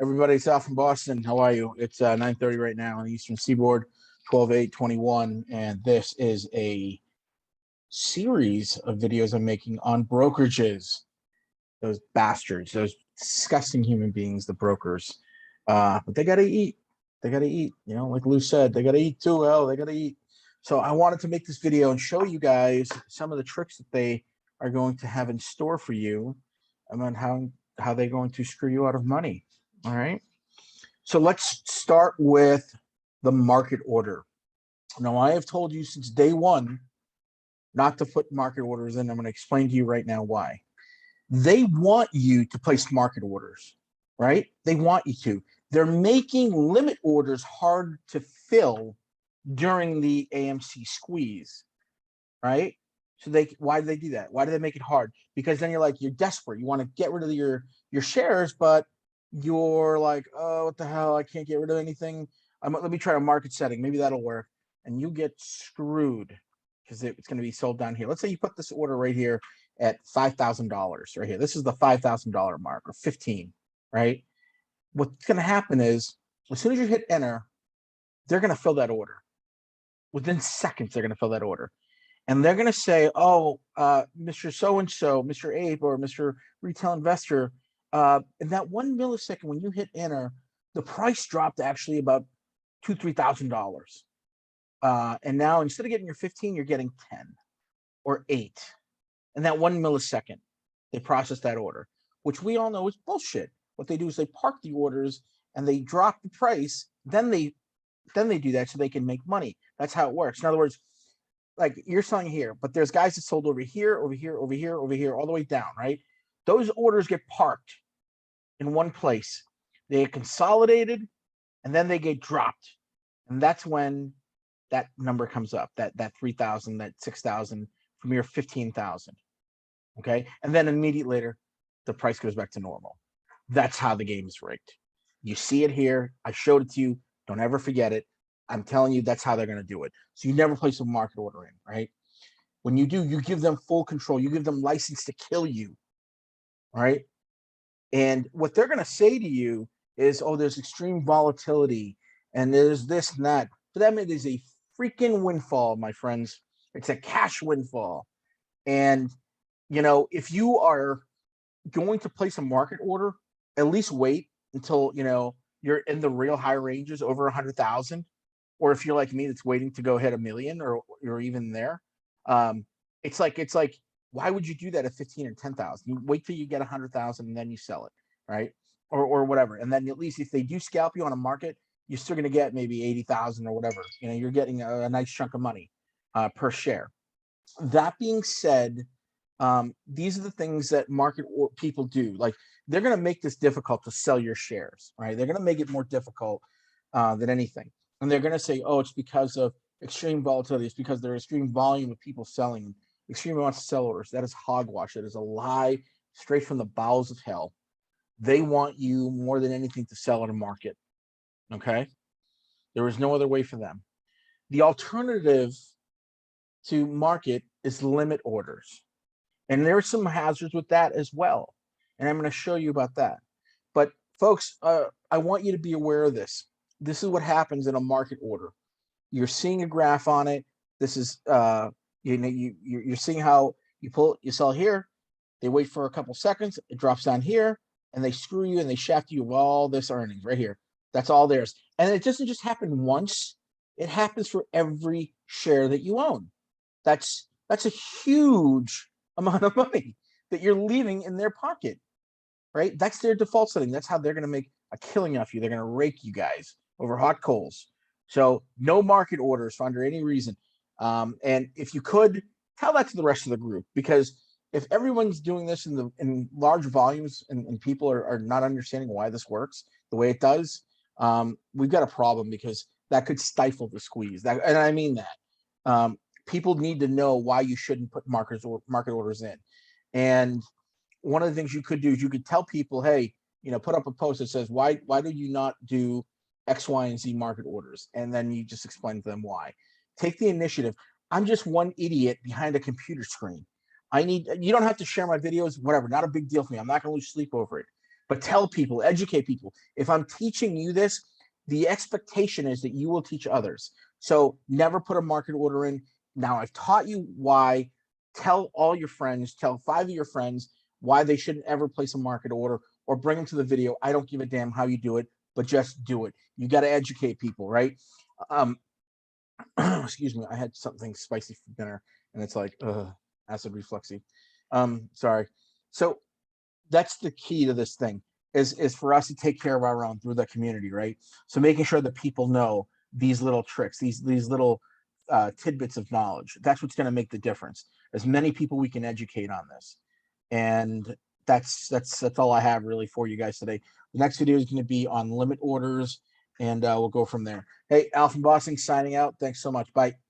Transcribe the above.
Everybody, South from Boston. How are you? It's 9:30 right now on the Eastern Seaboard, 12/8/21, and this is a series of videos I'm making on brokerages. Those bastards, those disgusting human beings, the brokers. But they gotta eat. They gotta eat. You know, like Lou said, they gotta eat too. Well, they gotta eat. So I wanted to make this video and show you guys some of the tricks that they are going to have in store for you, and then how they're going to screw you out of money. All right. So let's start with the market order. Now, I have told you since day one not to put market orders in. I'm going to explain to you right now why. They want you to place market orders, right? They want you to. They're making limit orders hard to fill during the AMC squeeze, right? So why do they do that? Why do they make it hard? Because then you're desperate. You want to get rid of your shares, but you're like, oh, what the hell? I can't get rid of anything. Let me try a market setting. Maybe that'll work. And you get screwed because it's going to be sold down here. Let's say you put this order right here at $5,000 right here. This is the $5,000 mark, or 15, right? What's going to happen is as soon as you hit enter, they're going to fill that order. Within seconds, they're going to fill that order. And they're going to say, oh, Mr. So-and-so, Mr. Abe, or Mr. Retail Investor, in that 1 millisecond when you hit enter, the price dropped actually about $2,000-3,000. And now instead of getting your 15, you're getting 10 or 8. And that 1 millisecond, they process that order, which we all know is bullshit. What they do is they park the orders and they drop the price. Then they do that so they can make money. That's how it works. In other words, like you're selling here, but there's guys that sold over here, over here, over here, over here, all the way down, right? Those orders get parked in one place. They get consolidated, and then they get dropped. And that's when that number comes up, that 3,000, that 6,000, from your 15,000. Okay? And then immediately later, the price goes back to normal. That's how the game is rigged. You see it here. I showed it to you. Don't ever forget it. I'm telling you, that's how they're going to do it. So you never place a market order in, right? When you do, you give them full control. You give them license to kill you, right? And what they're going to say to you is, oh, there's extreme volatility and there's this and that. But that means there's a freaking windfall, my friends. It's a cash windfall. And, if you are going to place a market order, at least wait until, you're in the real high ranges over 100,000. Or if you're like me, that's waiting to go hit a million or even there. It's like, why would you do that at 15 or 10,000? You wait till you get 100,000 and then you sell it, right? Or whatever. And then at least if they do scalp you on a market, you're still going to get maybe 80,000 or whatever. You're getting a nice chunk of money per share. That being said, these are the things that market people do. Like, they're going to make this difficult to sell your shares, right? They're going to make it more difficult than anything. And they're going to say, oh, it's because of extreme volatility. It's because there's extreme volume of people selling, extreme amounts of sell orders. That is hogwash. That is a lie straight from the bowels of hell. They want you more than anything to sell in a market. Okay? There is no other way for them. The alternative to market is limit orders. And there are some hazards with that as well. And I'm going to show you about that. But folks, I want you to be aware of this. This is what happens in a market order. You're seeing a graph on it. This is you're seeing how you sell here. They wait for a couple seconds. It drops down here, and they screw you and they shaft you of all this earnings right here. That's all theirs. And it doesn't just happen once. It happens for every share that you own. That's a huge amount of money that you're leaving in their pocket, right? That's their default setting. That's how they're going to make a killing off you. They're going to rake you guys over hot coals. So no market orders for under any reason. And if you could, tell that to the rest of the group, because if everyone's doing this in large volumes and people are not understanding why this works the way it does, we've got a problem, because that could stifle the squeeze. And I mean that. People need to know why you shouldn't put market orders in. And one of the things you could do is you could tell people, hey, put up a post that says, why do you not do X, Y, and Z market orders? And then you just explain to them why. Take the initiative. I'm just one idiot behind a computer screen. You don't have to share my videos, whatever, not a big deal for me. I'm not going to lose sleep over it. But tell people, educate people. If I'm teaching you this, the expectation is that you will teach others. So never put a market order in. Now I've taught you why. Tell all your friends, tell 5 of your friends why they shouldn't ever place a market order, or bring them to the video. I don't give a damn how you do it, but just do it. You got to educate people, right? Excuse me, I had something spicy for dinner, and it's like acid refluxy. Sorry. So that's the key to this thing, is for us to take care of our own through the community, right? So making sure that people know these little tricks, these little tidbits of knowledge. That's what's going to make the difference. As many people we can educate on this, and that's all I have really for you guys today. The next video is going to be on limit orders, and we'll go from there. Hey, Alpha Bossing signing out. Thanks so much. Bye.